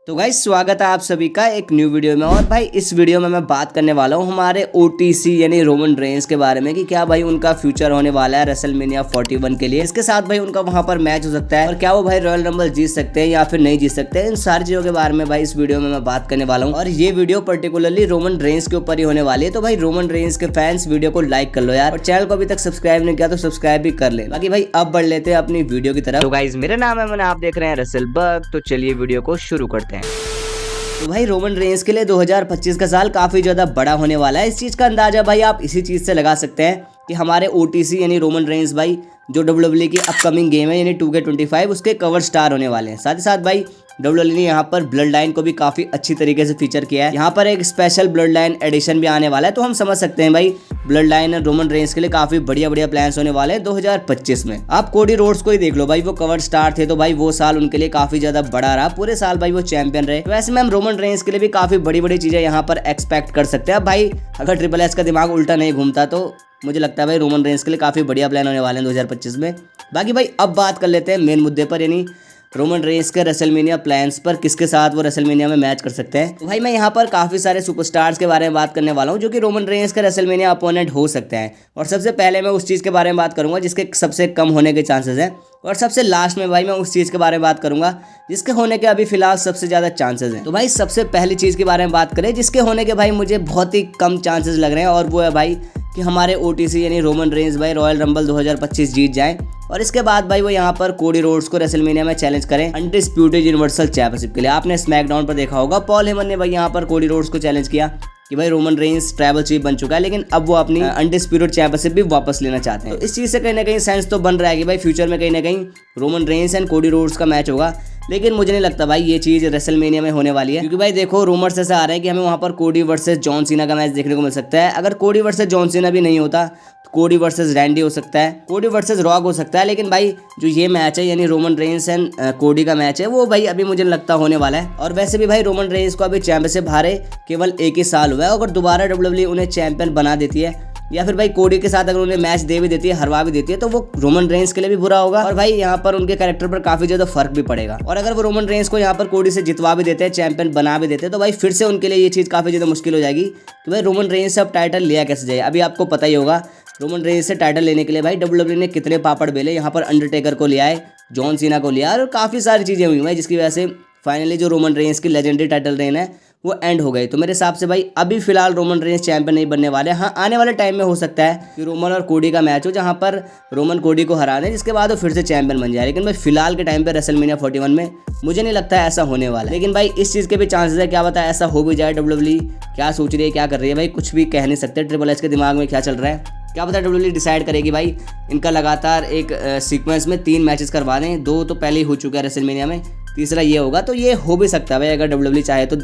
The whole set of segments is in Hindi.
तो गाइस स्वागत है आप सभी का एक न्यू वीडियो में। और भाई इस वीडियो में मैं बात करने वाला हूँ हमारे ओटीसी यानी रोमन रेंस के बारे में कि क्या भाई उनका फ्यूचर होने वाला है रेसलमेनिया 41 के लिए। इसके साथ भाई उनका वहां पर मैच हो सकता है और क्या वो भाई रॉयल रंबल जीत सकते हैं या फिर नहीं जीत सकते हैं। इन सारी चीजों के बारे में भाई इस वीडियो में मैं बात करने वाला हूँ और ये वीडियो पर्टिकुलरली रोमन रेंस के ऊपर ही होने वाली है। तो भाई रोमन रेंस के फैंस वीडियो को लाइक कर लो यार, और चैनल को अभी तक सब्सक्राइब नहीं किया तो सब्सक्राइब भी कर ले। बाकी भाई अब बढ़ लेते हैं अपनी वीडियो की तरफ। तो गाइस मेरा नाम है मन, आप देख रहे हैं रेसलबग। तो चलिए वीडियो को शुरू करते हैं। तो भाई रोमन रेंस के लिए 2025 का साल काफी ज्यादा बड़ा होने वाला है। इस चीज का अंदाजा भाई आप इसी चीज से लगा सकते हैं कि हमारे ओटीसी यानी रोमन रेंस भाई जो WWE की अपकमिंग गेम है यानी 2K25 उसके कवर स्टार होने वाले हैं। साथ ही साथ भाई WWE ने यहाँ पर ब्लड लाइन को भी काफी अच्छी तरीके से फीचर किया है। यहाँ पर एक स्पेशल ब्लड लाइन एडिशन भी आने वाला है। तो हम समझ सकते हैं भाई ब्लड लाइन और रोमन रेंस के लिए काफी बढ़िया प्लान्स होने वाले हैं 2025 में। आप कोडी रोड्स को ही देख लो भाई, वो कवर स्टार थे तो भाई वो साल उनके लिए काफी ज्यादा बड़ा रहा। पूरे साल भाई वो चैंपियन रहे। तो ऐसे में हम रोमन रेंस के लिए भी काफी बड़ी चीजें यहाँ पर एक्सपेक्ट कर सकते हैं। अब भाई अगर ट्रिपल एच का दिमाग उल्टा नहीं घूमता तो मुझे लगता है भाई रोमन रेंस के लिए काफी बढ़िया प्लान होने वाले हैं 2025 में। बाकी भाई अब बात कर लेते हैं मेन मुद्दे पर, यानी रोमन रेंस के रेसलमेनिया प्लान्स पर, किसके साथ वो रेसलमेनिया में मैच कर सकते हैं। तो भाई मैं यहाँ पर काफी सारे सुपरस्टार्स के बारे में बात करने वाला हूँ जो कि रोमन रेंस के रेसलमेनिया अपोनेंट हो सकते हैं। और सबसे पहले मैं उस चीज़ के बारे में बात करूंगा जिसके सबसे कम होने के चांसेस हैं, और सबसे लास्ट में भाई मैं उस चीज़ के बारे में बात करूंगा जिसके होने के अभी फिलहाल सबसे ज़्यादा चांसेस हैं। तो भाई सबसे पहली चीज़ के बारे में बात करें जिसके होने के भाई मुझे बहुत ही कम चांसेस लग रहे हैं, और वो है भाई कि हमारे ओटीसी यानी रोमन रेंस भाई रॉयल रंबल 2025 जीत जाएं और इसके बाद भाई वो यहाँ पर कोडी रोड्स को रेसलमेनिया में चैलेंज करें अनडिस्प्यूटेड यूनिवर्सल चैंपियनशिप के लिए। आपने स्मैकडाउन पर देखा होगा पॉल हेमन ने भाई यहाँ पर कोडी रोड्स को चैलेंज किया कि भाई रोमन रेंस ट्राइबल चीफ बन चुका है, लेकिन अब वो अपनी अनडिस्प्यूटेड चैंपियनशिप भी वापस लेना चाहते हैं। तो इस चीज़ से कहीं ना कहीं सेंस तो बन रहा है कि भाई फ्यूचर में कहीं ना कहीं Roman Reigns and Cody Rhodes का मैच होगा। लेकिन मुझे नहीं लगता भाई ये चीज़ रेसलमेनिया में होने वाली है, क्योंकि भाई देखो रूमर्स ऐसे आ रहे हैं कि हमें वहाँ पर कोडी वर्सेस जॉन सीना का मैच देखने को मिल सकता है। अगर कोडी वर्सेस जॉन सीना भी नहीं होता तो कोडी वर्सेस रैंडी हो सकता है, कोडी वर्सेस रॉक हो सकता है। लेकिन भाई जो ये मैच है यानी रोमन रेंस एंड कोडी का मैच है वो भाई अभी मुझे नहीं लगता होने वाला है। और वैसे भी भाई रोमन रेंस को अभी चैंपियनशिप हारे केवल एक ही साल हुआ है। अगर दोबारा WWE उन्हें चैंपियन बना देती है या फिर भाई कोडी के साथ अगर उन्हें मैच दे भी देती है, हरवा भी देती है, तो वो रोमन रेंस के लिए भी बुरा होगा और भाई यहाँ पर उनके कैरेक्टर पर काफी ज्यादा फर्क भी पड़ेगा। और अगर वो रोमन रेंस को यहाँ पर कोडी से जितवा भी देते हैं, चैंपियन बना भी देते हैं, तो भाई फिर से उनके लिए ये चीज काफी ज्यादा मुश्किल हो जाएगी कि भाई रोमन रेंस से अब टाइटल लिया कैसे जाए। अभी आपको पता ही होगा रोमन रेंस से टाइटल लेने के लिए भाई WWE ने कितने पापड़ बेले। यहाँ पर अंडरटेकर को लिया है, जॉन सीना को लिया और काफी सारी चीजें हुई हैं जिसकी वजह से फाइनली जो रोमन रेंस की लेजेंडरी टाइटल रेन है वो एंड हो गई। तो मेरे हिसाब से भाई अभी फिलहाल रोमन रेंस चैंपियन नहीं बनने वाले। हाँ आने वाले टाइम में हो सकता है कि रोमन और कोडी का मैच हो जहाँ पर रोमन कोडी को हरा दे, जिसके बाद वो फिर से चैंपियन बन जाए। लेकिन भाई फिलहाल के टाइम पे रेसलमेनिया 41 में मुझे नहीं लगता है ऐसा होने वाला है। लेकिन भाई इस चीज़ के भी चांसेस है, क्या पता ऐसा हो भी जाए। WWE क्या सोच रही है, क्या कर रही है भाई, कुछ भी कह नहीं सकते। ट्रिपल एच के दिमाग में क्या चल रहा है क्या पता। WWE डिसाइड करेगी भाई इनका लगातार एक सीक्वेंस में 3 मैचेस करवा दें। 2 तो पहले ही हो चुका है रेसलमेनिया में, तीसरा ये होगा। तो ये हो भी सकता है भाई, अगर WWE चाहे तो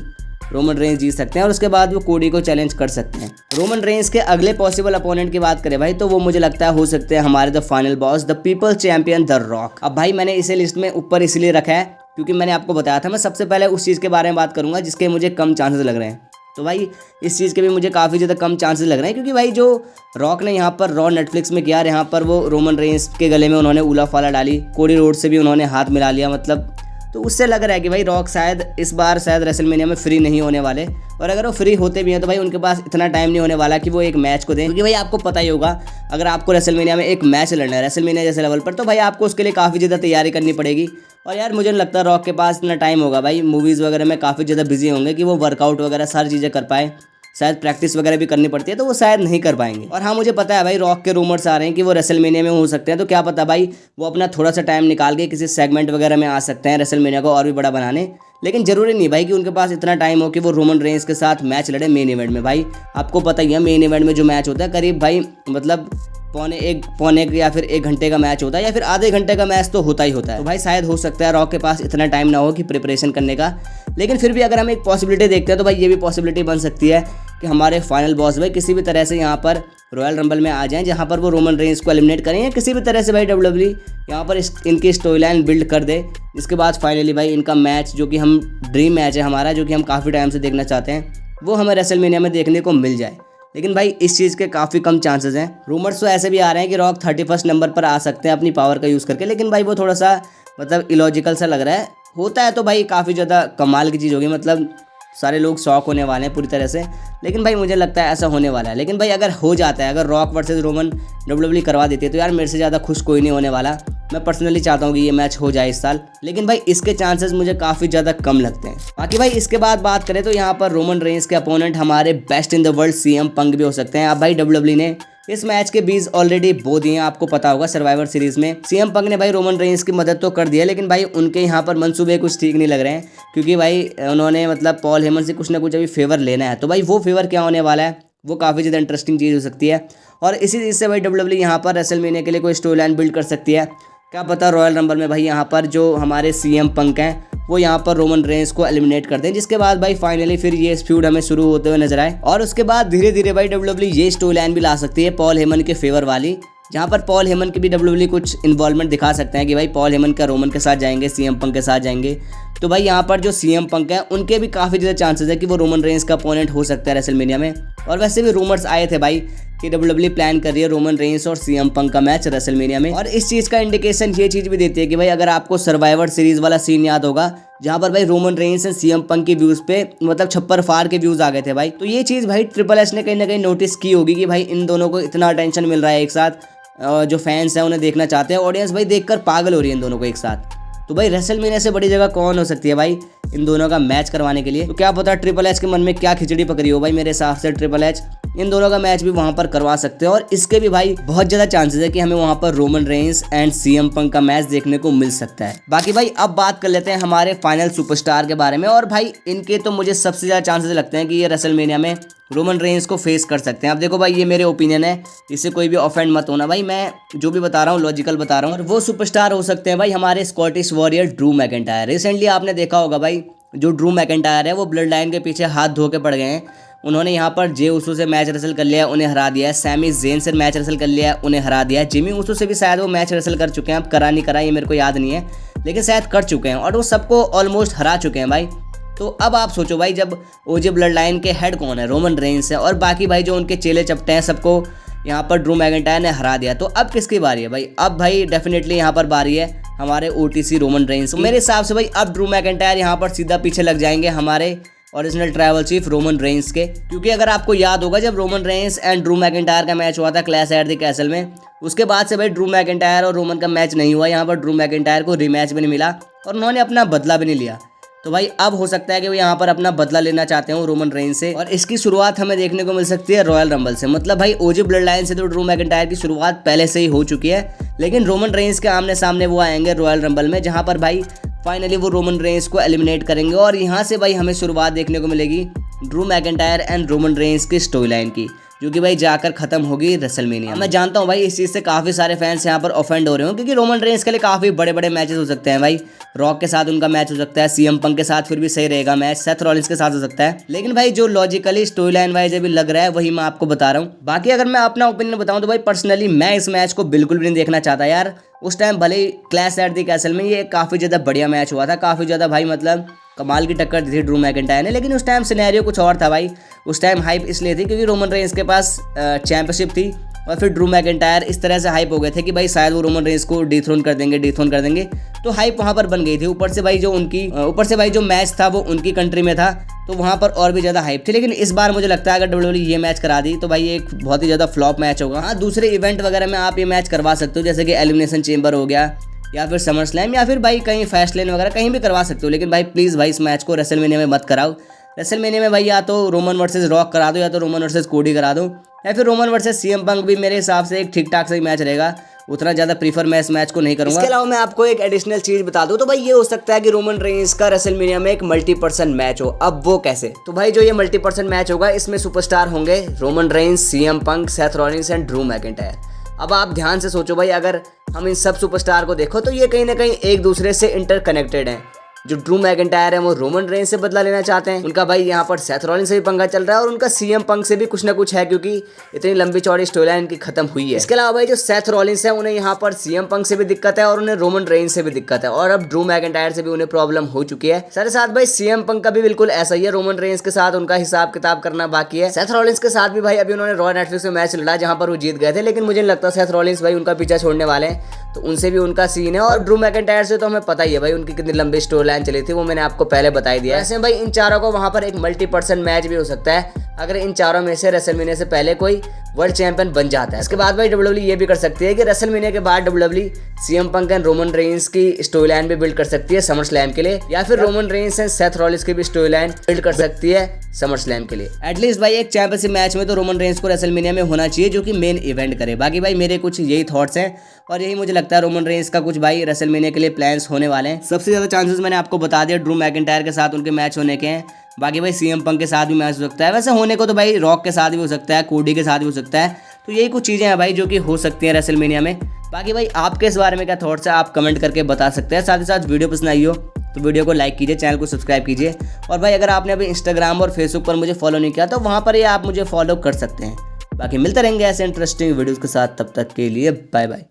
रोमन रेंस जीत सकते हैं और उसके बाद वो कोडी को चैलेंज कर सकते हैं। रोमन रेंस के अगले पॉसिबल अपोनेंट की बात करें भाई तो वो मुझे लगता है हो सकते हैं हमारे the final boss the people champion the rock. अब भाई मैंने इसे लिस्ट में ऊपर इसलिए रखा है क्योंकि मैंने आपको बताया था मैं सबसे पहले उस चीज़ के बारे में बात करूंगा जिसके मुझे कम चांसेस लग रहे हैं। तो भाई इस चीज़ के भी मुझे काफ़ी ज़्यादा कम चांसेस लग रहे हैं, क्योंकि भाई जो रॉक ने यहाँ पर रॉ नेटफ्लिक्स में किया, यहाँ पर वो रोमन रेंस के गले में उन्होंने उला फाला डाली, कोडी रोड से भी उन्होंने हाथ मिला लिया, मतलब तो उससे लग रहा है कि भाई रॉक शायद इस बार शायद रेसलमेनिया में फ्री नहीं होने वाले। और अगर वो फ्री होते भी हैं तो भाई उनके पास इतना टाइम नहीं होने वाला कि वो एक मैच को दें, क्योंकि भाई आपको पता ही होगा अगर आपको रेसलमेनिया में एक मैच लड़ना है रेसलमेनिया जैसे लेवल पर, तो भाई आपको उसके लिए काफ़ी ज़्यादा तैयारी करनी पड़ेगी। और यार मुझे नहीं लगता रॉक के पास इतना टाइम होगा भाई, मूवीज़ वगैरह में काफ़ी ज़्यादा बिजी होंगे कि वो वर्कआउट वगैरह सारी चीज़ें कर पाए। शायद प्रैक्टिस वगैरह भी करनी पड़ती है तो वो शायद नहीं कर पाएंगे। और हाँ मुझे पता है भाई रॉक के रूमर्स आ रहे हैं कि वो रेसलमेनिया में हो सकते हैं, तो क्या पता भाई वो अपना थोड़ा सा टाइम निकाल के किसी सेगमेंट वगैरह में आ सकते हैं रेसलमेनिया को और भी बड़ा बनाने। लेकिन जरूरी नहीं भाई कि उनके पास इतना टाइम हो कि वो रोमन रेंस के साथ मैच लड़े मेन इवेंट में। भाई आपको पता ही है मेन इवेंट में जो मैच होता है करीब भाई मतलब पौने या फिर 1 घंटे का मैच होता है या फिर आधे घंटे का मैच तो होता ही होता है। तो भाई शायद हो सकता है रॉक के पास इतना टाइम ना हो कि प्रिपरेशन करने का। लेकिन फिर भी अगर हम एक पॉसिबिलिटी देखते हैं तो भाई ये भी पॉसिबिलिटी बन सकती है कि हमारे फाइनल बॉस भाई किसी भी तरह से यहाँ पर रॉयल रंबल में आ जाएं, जहाँ पर वो रोमन रेंस को एलिमिनेट करें, या किसी भी तरह से भाई WWE यहाँ पर इनकी स्टोरी लाइन बिल्ड कर दे। इसके बाद फाइनली भाई इनका मैच जो कि हम ड्रीम मैच है हमारा, जो कि हम काफ़ी टाइम से देखना चाहते हैं, वो हमें रेसलमेनिया में देखने को मिल जाए। लेकिन भाई इस चीज़ के काफ़ी कम चांसेस हैं। रूमर्स तो ऐसे भी आ रहे हैं कि रॉक 31 नंबर पर आ सकते हैं अपनी पावर का यूज़ करके, लेकिन भाई वो थोड़ा सा मतलब इलॉजिकल सा लग रहा है। होता है तो भाई काफ़ी ज़्यादा कमाल की चीज़ होगी, मतलब सारे लोग शॉक होने वाले हैं पूरी तरह से। लेकिन भाई मुझे लगता है ऐसा होने वाला है। लेकिन भाई अगर हो जाता है, अगर रॉक वर्सेस रोमन डब्ल्यूडब्ल्यूई करवा देती है तो यार मेरे से ज़्यादा खुश कोई नहीं होने वाला। मैं पर्सनली चाहता हूँ कि ये मैच हो जाए इस साल, लेकिन भाई इसके चांसेस मुझे काफ़ी ज़्यादा कम लगते हैं। बाकी भाई इसके बाद बात करें तो यहाँ पर रोमन रेंस के अपोनेंट हमारे best in the world CM Punk भी हो सकते हैं। अब भाई डब्ल्यूडब्ल्यूई ने इस मैच के बीज ऑलरेडी बो दिए हैं, आपको पता होगा सर्वाइवर सीरीज में सीएम पंक ने भाई रोमन रेंस की मदद तो कर दी है, लेकिन भाई उनके यहाँ पर मंसूबे कुछ ठीक नहीं लग रहे हैं, क्योंकि भाई उन्होंने मतलब पॉल हेमन से कुछ ना कुछ अभी फेवर लेना है। तो भाई वो फेवर क्या होने वाला है, वो काफ़ी ज़्यादा इंटरेस्टिंग चीज़ हो सकती है। और इसी चीज़ से भाई डब्ल्यूडब्ल्यूई यहाँ पर रेसलमेनिया के लिए कोई स्टोरी लाइन बिल्ड कर सकती है। क्या पता रॉयल रंबल में भाई यहाँ पर जो हमारे सीएम पंक हैं वो यहाँ पर रोमन रेंस को एलिमिनेट कर दें, जिसके बाद भाई फाइनली फिर ये फ्यूड हमें शुरू होते हुए नजर आए। और उसके बाद धीरे धीरे भाई डब्ल्यूडब्ल्यूई ये स्टोरी लाइन भी ला सकती है पॉल हेमन के फेवर वाली, जहाँ पर पॉल हेमन की भी डब्ल्यूडब्ल्यूई कुछ इन्वॉल्वमेंट दिखा सकते हैं कि भाई पॉल हेमन का रोमन के साथ जाएंगे, सीएम पंक के साथ जाएंगे। तो भाई यहाँ पर जो सीएम पंक है उनके भी काफ़ी ज़्यादा चांसेस है कि वो रोमन रेंस का अपोनेंट हो सकता है रेसलमेनिया में। और वैसे भी रूमर्स आए थे भाई कि डब्ल्यूडब्ल्यूई प्लान कर रही है रोमन रेंस और सीएम पंक का मैच रेसलमेनिया में। और इस चीज़ का इंडिकेशन ये चीज़ भी देती है कि भाई अगर आपको सर्वाइवर सीरीज वाला सीन याद होगा जहाँ पर भाई Roman Reigns and CM Punk के व्यूज़ पे मतलब छप्पर फाड़ के व्यूज़ आ गए थे भाई, तो ये चीज़ भाई ट्रिपल एच ने कहीं ना कहीं नोटिस की होगी कि भाई इन दोनों को इतना अटेंशन मिल रहा है एक साथ, जो फैंस हैं उन्हें देखना चाहते हैं, ऑडियंस भाई देखकर पागल हो रही है इन दोनों को एक साथ। तो भाई रेसलमेनिया से बड़ी जगह कौन हो सकती है भाई इन दोनों का मैच करवाने के लिए। तो क्या पता ट्रिपल एच के मन में क्या खिचड़ी पकड़ी हो भाई, मेरे हिसाब से ट्रिपल एच इन दोनों का मैच भी वहां पर करवा सकते हैं। और इसके भी भाई बहुत ज्यादा चांसेस है कि हमें वहां पर Roman Reigns and CM Punk का मैच देखने को मिल सकता है। बाकी भाई अब बात कर लेते हैं हमारे फाइनल सुपरस्टार के बारे में। और भाई इनके तो मुझे सबसे ज्यादा चांसेस लगते हैं कि ये रेसलमेनिया में रोमन रेंस को फेस कर सकते हैं। अब देखो भाई ये मेरे ओपिनियन है, इससे कोई भी ऑफेंड मत होना भाई, मैं जो भी बता रहा हूँ लॉजिकल बता रहा हूँ। और वो सुपरस्टार हो सकते हैं भाई हमारे Scottish warrior Drew McIntyre. Recently आपने देखा होगा भाई जो ड्रू मैकिंटायर है वो ब्लड लाइन के पीछे हाथ धो के पड़ गए हैं। उन्होंने यहाँ पर जे उसो से मैच रेसल कर लिया है, उन्हें हरा दिया है। सैमी जेन से मैच रेसल कर लिया है, उन्हें हरा दिया है। जिमी उसो से भी शायद वो मैच रेसल कर चुके हैं, अब करा नहीं करा ये मेरे को याद नहीं है, लेकिन शायद कर चुके हैं और वो सबको ऑलमोस्ट हरा चुके हैं भाई। तो अब आप सोचो भाई जब ओजे ब्लड लाइन के हेड कौन है, रोमन रेंस है, और बाकी भाई जो उनके चेले चपटे हैं सबको यहाँ पर ड्रू मैकिंटायर ने हरा दिया, तो अब किसकी बारी है भाई। अब भाई डेफिनेटली यहाँ पर बारी है हमारे ओटीसी रोमन रेंस। तो मेरे हिसाब से भाई अब ड्रू मैकिंटायर यहाँ पर सीधा पीछे लग जाएंगे हमारे original tribal chief Roman Reigns के, क्योंकि अगर आपको याद होगा जब Roman Reigns and Drew McIntyre का मैच हुआ था क्लैश एट द कैसल में, उसके बाद से भाई ड्रू मैकिंटायर और रोमन का मैच नहीं हुआ। यहाँ पर ड्रू मैकिंटायर को रीमैच भी नहीं मिला और उन्होंने अपना बदला भी नहीं लिया। तो भाई अब हो सकता है कि वो यहाँ पर अपना बदला लेना चाहते हैं रोमन रेंस से, और इसकी शुरुआत हमें देखने को मिल सकती है रॉयल रंबल से। मतलब भाई ओजे ब्लड लाइन से तो ड्रू मैकिंटायर की शुरुआत पहले से ही हो चुकी है, लेकिन रोमन रेंस के आमने सामने वो आएंगे रॉयल रंबल में, जहाँ पर भाई फाइनली वो रोमन रेंस को एलिमिनेट करेंगे। और यहाँ से भाई हमें शुरुआत देखने को मिलेगी Drew McIntyre and Roman Reigns storyline line की, जो कि भाई जाकर खत्म होगी रेसलमेनिया। मैं जानता हूँ भाई इस चीज़ से काफ़ी सारे फैंस यहाँ पर ऑफेंड हो रहे हो, क्योंकि रोमन रेंस के लिए काफ़ी बड़े बड़े मैचेस हो सकते हैं भाई। रॉक के साथ उनका मैच हो सकता है, सीएम पंक के साथ फिर भी सही रहेगा मैच, सेथ रॉलिंस के साथ हो सकता है, लेकिन भाई जो लॉजिकली स्टोरी लाइन वाइज अभी लग रहा है वही मैं आपको बता रहा हूँ। बाकी अगर मैं अपना ओपिनियन बताऊँ तो भाई पर्सनली मैं इस मैच को बिल्कुल भी नहीं देखना चाहता यार। उस टाइम भले ही क्लैश एट द कैसल में ये काफ़ी ज़्यादा बढ़िया मैच हुआ था, काफ़ी ज़्यादा भाई मतलब कमाल की टक्कर दी थी ड्रू मैकिंटायर ने, लेकिन उस टाइम सिनेरियो कुछ और था भाई। उस टाइम हाइप इसलिए थी क्योंकि रोमन रेंस के पास चैंपियनशिप थी, और फिर ड्रू मैकिंटायर इस तरह से हाइप हो गए थे कि भाई शायद वो रोमन रेंस को डिथ्रोन कर देंगे, तो हाइप वहाँ पर बन गई थी। ऊपर से भाई जो मैच था वो उनकी कंट्री में था, तो वहाँ पर और भी ज़्यादा हाइप थी। लेकिन इस बार मुझे लगता है अगर डब्ल्यूडब्ल्यूई ये मैच करा दी तो भाई एक बहुत ही ज़्यादा फ्लॉप मैच होगा। हाँ, दूसरे इवेंट वगैरह में आप ये मैच करवा सकते हो, जैसे कि एलिमिनेशन चेंबर हो गया, या फिर समर स्लैम, या फिर भाई कहीं फैस्टलेन वगैरह कहीं भी करवा सकते हो, लेकिन भाई प्लीज़ भाई इस मैच को रेसलमेनिया में मत कराओ। रेसलमेनिया में भाई या तो रोमन वर्सेस रॉक करा दो, या तो रोमन वर्सेस कोडी करा दो, या फिर रोमन वर्सेस सीएम पंक भी मेरे हिसाब से एक ठीक ठाक सही मैच रहेगा। उतना ज़्यादा प्रीफर मैं इस मैच को नहीं करूँगा। इसके अलावा मैं आपको एक एडिशनल चीज़ बता दूँ तो भाई ये हो सकता है कि रोमन रेंस का रेसलमेनिया में एक मल्टी-पर्सन मैच हो। अब वो कैसे? तो भाई जो ये मल्टी-पर्सन मैच होगा इसमें सुपरस्टार होंगे Roman Reigns, CM Punk, Seth Rollins and Drew McIntyre. अब आप ध्यान से सोचो भाई, अगर हम इन सब सुपरस्टार को देखो तो ये कहीं ना कहीं एक दूसरे से इंटरकनेक्टेड हैं। जो ड्रू मैकिंटायर है वो रोमन रेंस से बदला लेना चाहते हैं, उनका भाई यहाँ पर सेथ रॉलिंस से भी पंगा चल रहा है, और उनका सीएम पंक से भी कुछ ना कुछ है, क्योंकि इतनी लंबी चौड़ी स्टोरी लाइन इनकी खत्म हुई है। इसके अलावा भाई जो सेथ रॉलिंस है उन्हें यहाँ पर सीएम पंक से भी दिक्कत है, और उन्हें रोमन रेंस से भी दिक्कत है, और अब ड्रू मैकिंटायर से भी उन्हें प्रॉब्लम हो चुकी है। साथ ही साथ भाई सीएम पंक का भी बिल्कुल ऐसा ही है, रोमन रेंस के साथ उनका हिसाब किताब करना बाकी है। सेथ रॉलिंस के साथ भी भाई अभी उन्होंने रॉ नेटफ्लिक्स में मैच लड़ा जहाँ पर वो जीत गए थे, लेकिन मुझे नहीं लगता सेथ रॉलिंस भाई उनका पीछा छोड़ने वाले हैं। तो उनसे भी उनका सीन है। और ड्रू मैकिंटायर से तो हमें पता ही है भाई उनकी कितनी लंबी स्टोरी लाइन चली थी, वो मैंने आपको पहले बताई दिया है। ऐसे भाई इन चारों को वहां पर एक मल्टी-पर्सन मैच भी हो सकता है अगर इन चारों में से रेसलमेनिया से पहले कोई वर्ल्ड चैंपियन बन जाता है। इसके बाद भाई डब्ल्यूडब्ल्यू ये भी कर सकती है कि रेसलमेनिया के बाद WWE CM Punk and Roman Reigns storyline लाइन भी बिल्ड कर सकती है समर स्लैम के लिए, या फिर Roman Reigns and Seth Rollins की भी स्टोरी लाइन बिल्ड कर सकती है समर स्लैम के लिए। एटलीस्ट भाई एक चैंपियनशिप मैच में तो रोमन रेंस को रेसलमेनिया में होना चाहिए जो कि मेन इवेंट करे। बाकी भाई मेरे कुछ यही थॉट्स हैं और यही मुझे लगता है रोमन रेंस का कुछ भाई रेसलमेनिया के लिए प्लान्स होने वाले हैं। सबसे ज्यादा चांसेस मैंने आपको बता दिया ड्रू मैकिंटायर के साथ उनके मैच होने के हैं। बाकी भाई सीएम पंक के साथ भी मैच हो सकता है, वैसे होने को तो भाई रॉक के साथ भी हो सकता है, कोडी के साथ भी हो सकता है। तो यही कुछ चीज़ें हैं भाई जो कि हो सकती हैं रेसलमेनिया में। बाकी भाई आपके इस बारे में क्या थॉट्स है आप कमेंट करके बता सकते हैं। साथ ही साथ वीडियो पसंद आई हो तो वीडियो को लाइक कीजिए, चैनल को सब्सक्राइब कीजिए। और भाई अगर आपने अभी इंस्टाग्राम और फेसबुक पर मुझे फॉलो नहीं किया तो वहाँ पर ही आप मुझे फॉलो कर सकते हैं। बाकी मिलते रहेंगे ऐसे इंटरेस्टिंग वीडियोज़ के साथ, तब तक के लिए बाय बाय।